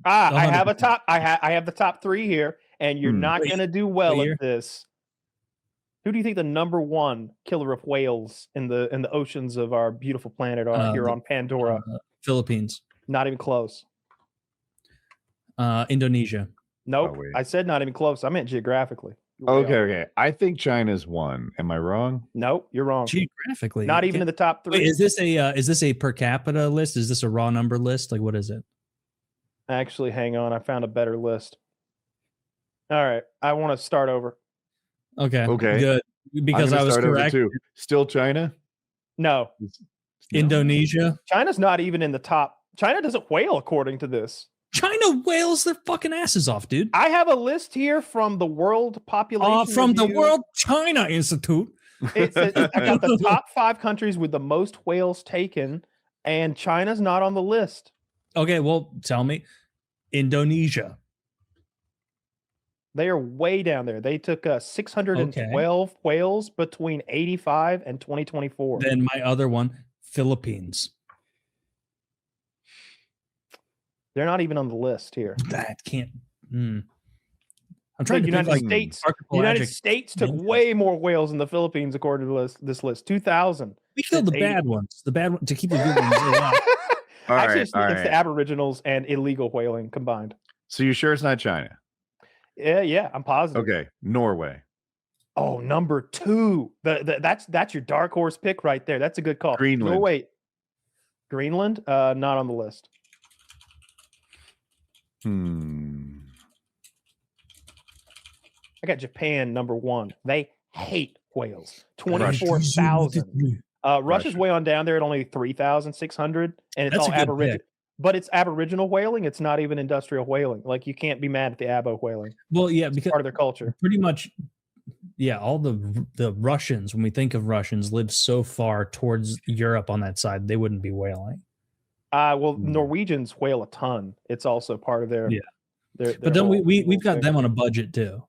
I have a top. I have the top three here, and you're not going to do well at this. Who do you think the number one killer of whales in the oceans of our beautiful planet are here on Pandora? Philippines. Not even close. Indonesia. Nope. I said not even close. I meant geographically. Okay. I think China's one. Am I wrong? Nope, you're wrong. Geographically, not even in the top three. Wait, is this a per capita list? Is this a raw number list? Like, what is it? Actually, hang on. I found a better list. All right, I want to start over. Okay. Good. Because I was correct. Too. Still China? No. Indonesia. China's not even in the top. China doesn't whale according to this. China whales their fucking asses off, dude. I have a list here from the World Population from the World China Institute. I got the top 5 countries with the most whales taken, and China's not on the list. Okay, well, tell me. Indonesia. They are way down there. They took 612 whales between 85 and 2024. Then my other one, Philippines. They're not even on the list here. That can't. I'm trying to United States. United States took way more whales in the Philippines according to this list. 2,000. We killed the bad ones. The bad ones to keep the good ones alive. Actually, it's the Aboriginals and illegal whaling combined. So you sure it's not China? Yeah, I'm positive. Okay, Norway. Oh, number 2. That's your dark horse pick right there. That's a good call. Greenland. Norway. Greenland, not on the list. I got Japan number 1. They hate whales. 24,000. Russia's way on down there at only 3,600, and it's all Aboriginal. But it's Aboriginal whaling. It's not even industrial whaling. Like, you can't be mad at the Abo whaling. Well, yeah, because it's part of their culture. Pretty much, yeah. All the Russians, when we think of Russians, live so far towards Europe on that side, they wouldn't be whaling. Well, Norwegians whale a ton. It's also part of their. Yeah. Their but then we've got them on a budget too.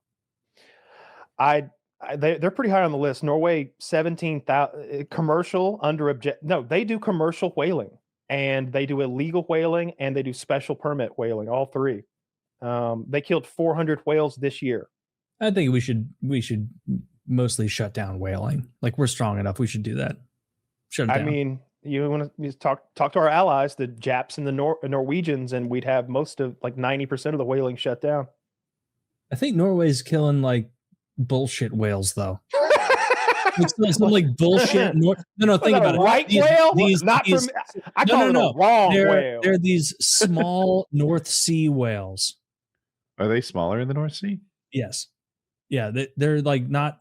They're pretty high on the list. Norway 17,000 commercial under object. No, they do commercial whaling, and they do illegal whaling, and they do special permit whaling. All three. They killed 400 whales this year. I think we should mostly shut down whaling. Like, we're strong enough. We should do that. Shut it down. I mean, you want to talk to our allies, the Japs and the Norwegians, and we'd have most of, like, 90% of the whaling shut down. I think Norway's killing, like, bullshit whales, though. Some like bullshit. No, think about it. Right whale? I call it a wrong whale. They're these small North Sea whales. Are they smaller in the North Sea? Yes. Yeah, they're like not.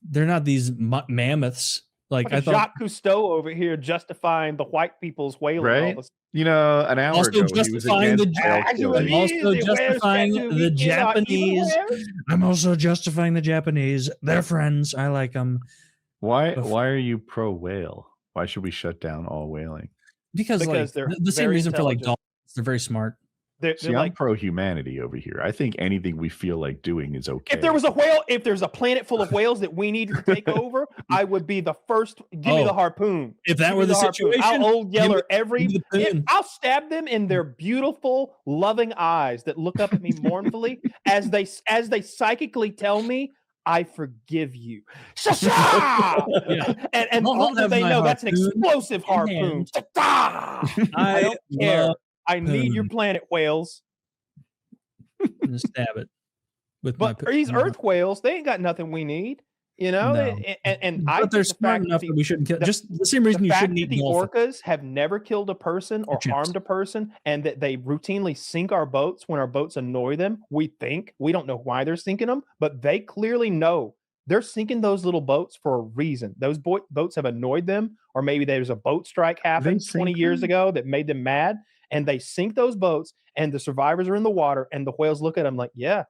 They're not these mammoths. Like I thought. Jacques Cousteau over here justifying the white people's whaling. Right. You know, an hour also ago, justifying the Japanese. I'm also justifying the Japanese. They're friends. I like them. Why are you pro whale? Why should we shut down all whaling? Because like, they're the same reason for like dolphins. They're very smart. See, I'm pro humanity over here. I think anything we feel like doing is okay. If there was a whale, if there's a planet full of whales that we needed to take over, I would be the first. Give me the harpoon. If that were the situation, I'll yeller I'll stab them in their beautiful, loving eyes that look up at me mournfully as they psychically tell me, I forgive you. Yeah. And little do they know that's an explosive harpoon. I don't care. I need your planet whales. Just stab it. But these Earth whales, they ain't got nothing we need. You know, no. But they're smart enough that we shouldn't kill. Just the same reason you shouldn't eat the orcas have never killed a person or harmed a person, and that they routinely sink our boats when our boats annoy them. We don't know why they're sinking them, but they clearly know they're sinking those little boats for a reason. Those boats have annoyed them, or maybe there's a boat strike happened 20 years ago that made them mad. And they sink those boats, and the survivors are in the water, and the whales look at them like, yeah,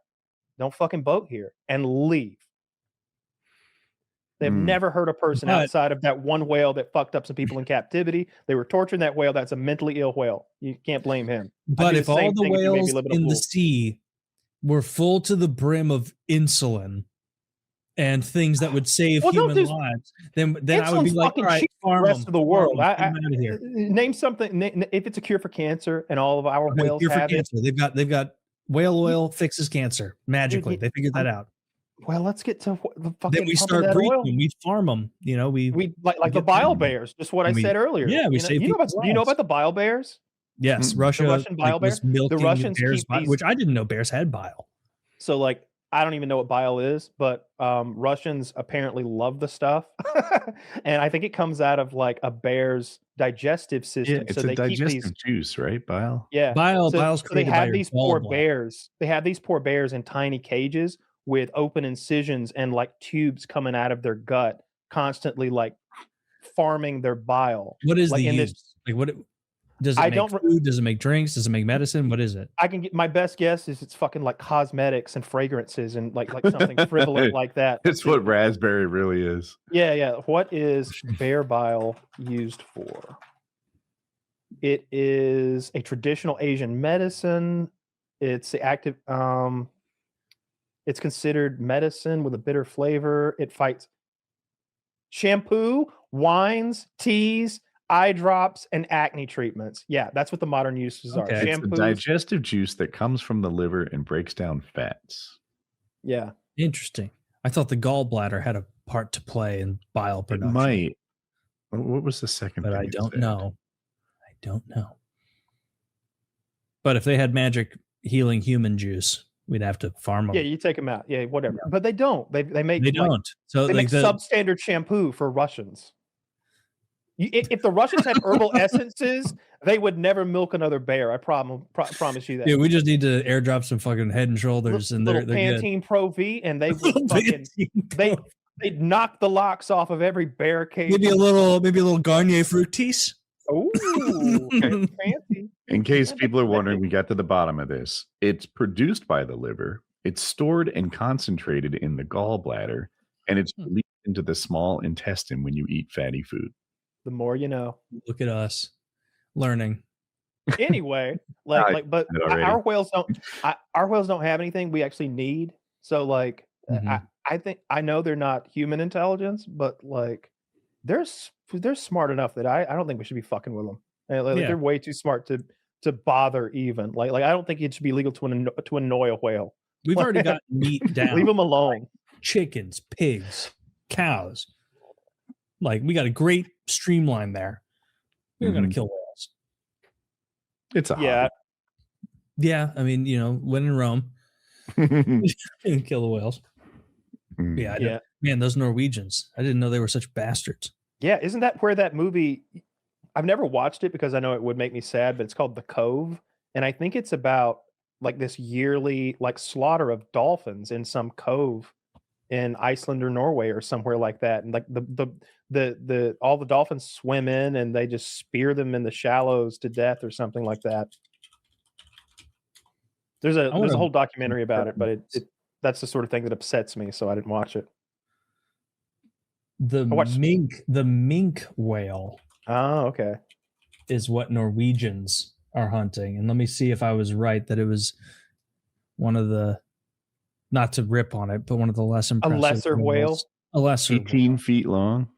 don't fucking boat here, and leave. They've never hurt a person outside of that one whale that fucked up some people in captivity. They were torturing that whale. That's a mentally ill whale. You can't blame him. But if all the whales in the sea were full to the brim of insulin, and things that would save human lives, then I would be like, all right, farm the rest them, of the world. get them out of here. Name something. If it's a cure for cancer, and all of our whales have it. They've got whale oil fixes cancer magically. They figured that out. Well, let's get to the fucking. Then we start breeding them. We farm them. You know, we like the bile bears. Just what I said earlier. Yeah, we save. Do you know about the bile bears? Yes, Russia. The Russian bile bears. The Russians bears keep these, which I didn't know bears had bile. So like, I don't even know what bile is, but Russians apparently love the stuff, and I think it comes out of like a bear's digestive system. Yeah, it's a digestive juice, right? Bile. Yeah, bile's so they have these poor bears. They have these poor bears in tiny cages with open incisions and like tubes coming out of their gut, constantly like farming their bile. What is the use? Like what? Does it make food? Does it make drinks? Does it make medicine? What is it? I can get my best guess is it's fucking like cosmetics and fragrances and like something frivolous like that. It's what raspberry really is. Yeah. What is bear bile used for? It is a traditional Asian medicine. It's the active. It's considered medicine with a bitter flavor. It fights shampoo, wines, teas, eye drops, and acne treatments. Yeah, that's what the modern uses are. It's a digestive juice that comes from the liver and breaks down fats. Yeah. Interesting. I thought the gallbladder had a part to play in bile production. It might. What was the second but thing? I don't know. I don't know. But if they had magic healing human juice, we'd have to farm them. Yeah, you take them out. Yeah, whatever. Yeah. But they don't. They make. They don't. So they make substandard shampoo for Russians. If the Russians had herbal essences, they would never milk another bear. I promise you that. Yeah, we just need to airdrop some fucking Head and Shoulders, and they're Pantene good. Pro V, and they would fucking they'd knock the locks off of every bear cage. Maybe a little Garnier Fructis. Oh, fancy. In case people are wondering, we got to the bottom of this. It's produced by the liver. It's stored and concentrated in the gallbladder, and it's released into the small intestine when you eat fatty food. The more you know. Look at us learning. Anyway, but our whales don't have anything we actually need. So like, I think I know they're not human intelligence, but like, they're smart enough that I don't think we should be fucking with them. They're way too smart to bother even. Like I don't think it should be legal to annoy a whale. We've already got meat down. Leave them alone. Like chickens, pigs, cows. Like we got a great streamline there. We're gonna kill whales. It's a hobby. Yeah. I mean, when in Rome, kill the whales. Yeah. Man, those Norwegians. I didn't know they were such bastards. Yeah, isn't that where that movie? I've never watched it because I know it would make me sad, but it's called The Cove, and I think it's about like this yearly like slaughter of dolphins in some cove in Iceland or Norway or somewhere like that, and like the all the dolphins swim in and they just spear them in the shallows to death or something like that. There's a whole documentary about it, but that's the sort of thing that upsets me, so I didn't watch it. The mink whale. Oh, okay. Is what Norwegians are hunting, and let me see if I was right that it was one of the. Not to rip on it, but one of the less impressive. A lesser whale? A lesser 18 feet long.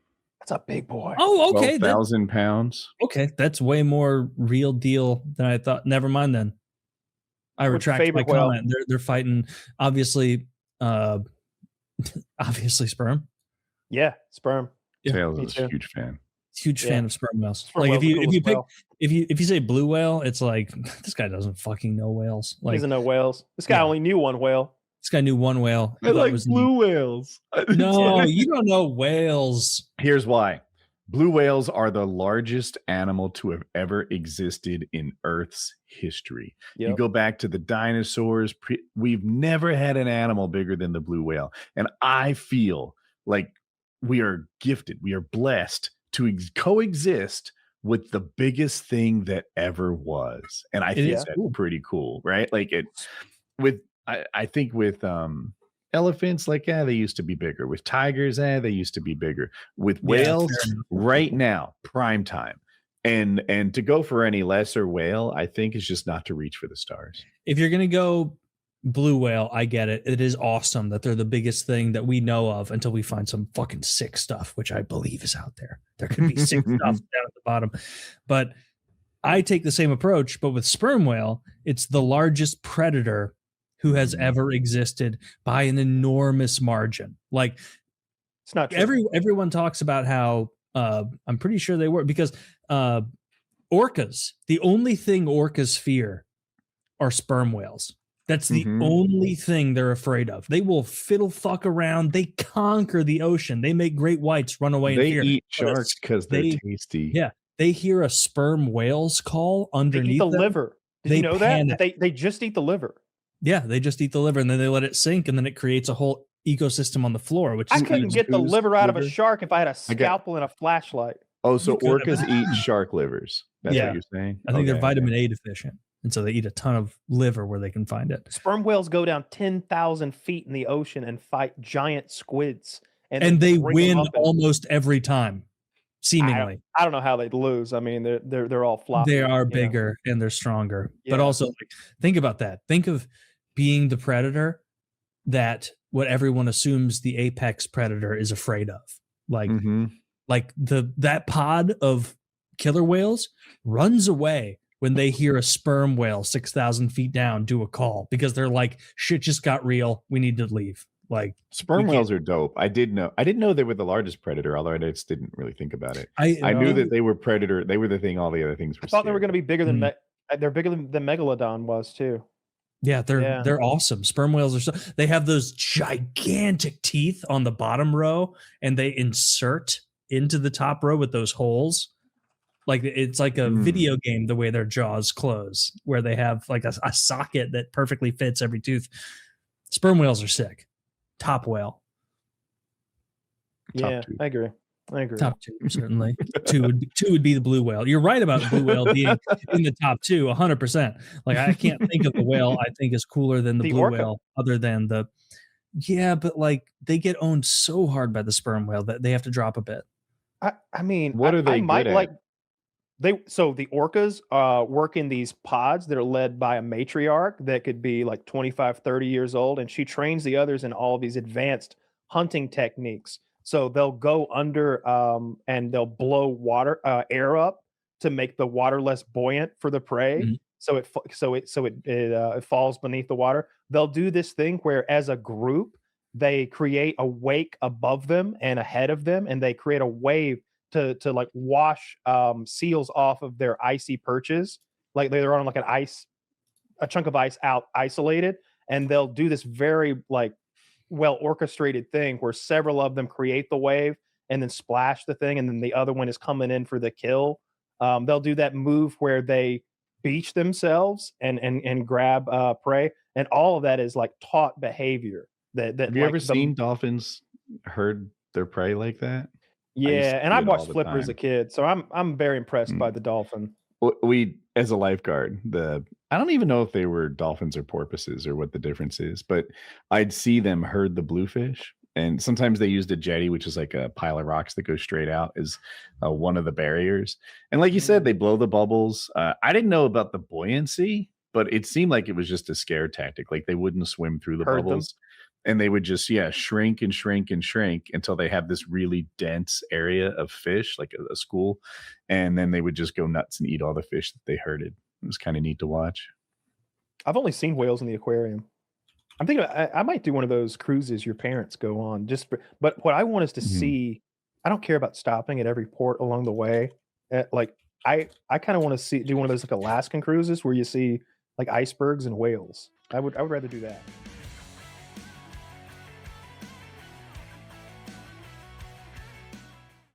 That's a big boy. Oh, okay. 12,000 pounds. Okay, that's way more real deal than I thought. Never mind then. I retract my comment. They're fighting, obviously sperm. Yeah, sperm. Tails is a huge fan. Huge fan of sperm whales. Like if you say blue whale, it's like this guy doesn't fucking know whales. Like, he doesn't know whales. This guy only knew one whale. This guy knew one whale. I like blue whales. No, you don't know whales. Here's why. Blue whales are the largest animal to have ever existed in Earth's history. Yep. You go back to the dinosaurs. We've never had an animal bigger than the blue whale. And I feel like we are gifted. We are blessed to coexist with the biggest thing that ever was. And I think that's pretty cool, right? Like I think with elephants, like they used to be bigger. With tigers, they used to be bigger. With whales, right now, prime time. And to go for any lesser whale, I think is just not to reach for the stars. If you're gonna go blue whale, I get it. It is awesome that they're the biggest thing that we know of until we find some fucking sick stuff, which I believe is out there. There could be sick stuff down at the bottom. But I take the same approach, but with sperm whale, it's the largest predator who has ever existed by an enormous margin. Like, it's not true. Everyone talks about how I'm pretty sure they were, because orcas, the only thing orcas fear are sperm whales. That's the only thing they're afraid of. They will fiddle fuck around. They conquer the ocean. They make great whites run away in fear. They eat sharks because they're tasty. Yeah. They hear a sperm whale's call underneath they eat the them. liver. Did you know that? They just eat the liver. Yeah, they just eat the liver, and then they let it sink, and then it creates a whole ecosystem on the floor. Which I couldn't get the liver out of a shark if I had a scalpel and a flashlight. Oh, so orcas eat shark livers. That's what you're saying? I think they're vitamin A deficient. And so they eat a ton of liver where they can find it. Sperm whales go down 10,000 feet in the ocean and fight giant squids. And they win almost every time, seemingly. I don't know how they'd lose. I mean, they're all floppy. They are bigger and they're stronger. Yeah. But also, think about that. Think of being the predator that what everyone assumes the apex predator is afraid of. Like, that pod of killer whales runs away when they hear a sperm whale 6,000 feet down do a call, because they're like, shit just got real. We need to leave. Like, sperm whales are dope. I didn't know they were the largest predator, although I just didn't really think about it. I knew that they were predator. They were the thing all the other things were. I thought they were going to be bigger than they're bigger than Megalodon was too. Yeah, they're awesome. Sperm whales they have those gigantic teeth on the bottom row, and they insert into the top row with those holes. Like, it's like a video game, the way their jaws close, where they have like a socket that perfectly fits every tooth. Sperm whales are sick. Top whale. Yeah, I agree. Top two, certainly. two would be the blue whale. You're right about the blue whale being in the top two, 100%. Like, I can't think of the whale I think is cooler than the blue Orca whale, other than the. Yeah, but like, they get owned so hard by the sperm whale that they have to drop a bit. I mean, what are they good at? So the orcas work in these pods that are led by a matriarch that could be like 25, 30 years old. And she trains the others in all these advanced hunting techniques. So they'll go under and they'll blow air up to make the water less buoyant for the prey. So it falls beneath the water. They'll do this thing where, as a group, they create a wake above them and ahead of them, and they create a wave to like wash seals off of their icy perches. Like, they're on like a chunk of ice out isolated, and they'll do this very like well orchestrated thing where several of them create the wave and then splash the thing, and then the other one is coming in for the kill. They'll do that move where they beach themselves and grab prey, and all of that is like taught behavior. Have you ever seen dolphins herd their prey like that? Yeah, and I watched Flipper as a kid, so I'm very impressed by the dolphin. We, as a lifeguard, I don't even know if they were dolphins or porpoises or what the difference is, but I'd see them herd the bluefish, and sometimes they used a jetty, which is like a pile of rocks that goes straight out, as one of the barriers. And like you said, they blow the bubbles. I didn't know about the buoyancy, but it seemed like it was just a scare tactic. Like, they wouldn't swim through the bubbles. And they would just, shrink and shrink and shrink until they have this really dense area of fish, like a school. And then they would just go nuts and eat all the fish that they herded. It was kind of neat to watch. I've only seen whales in the aquarium. I'm thinking I might do one of those cruises your parents go on. But what I want is to see, I don't care about stopping at every port along the way. I kind of want to do one of those like Alaskan cruises where you see like icebergs and whales. I would rather do that.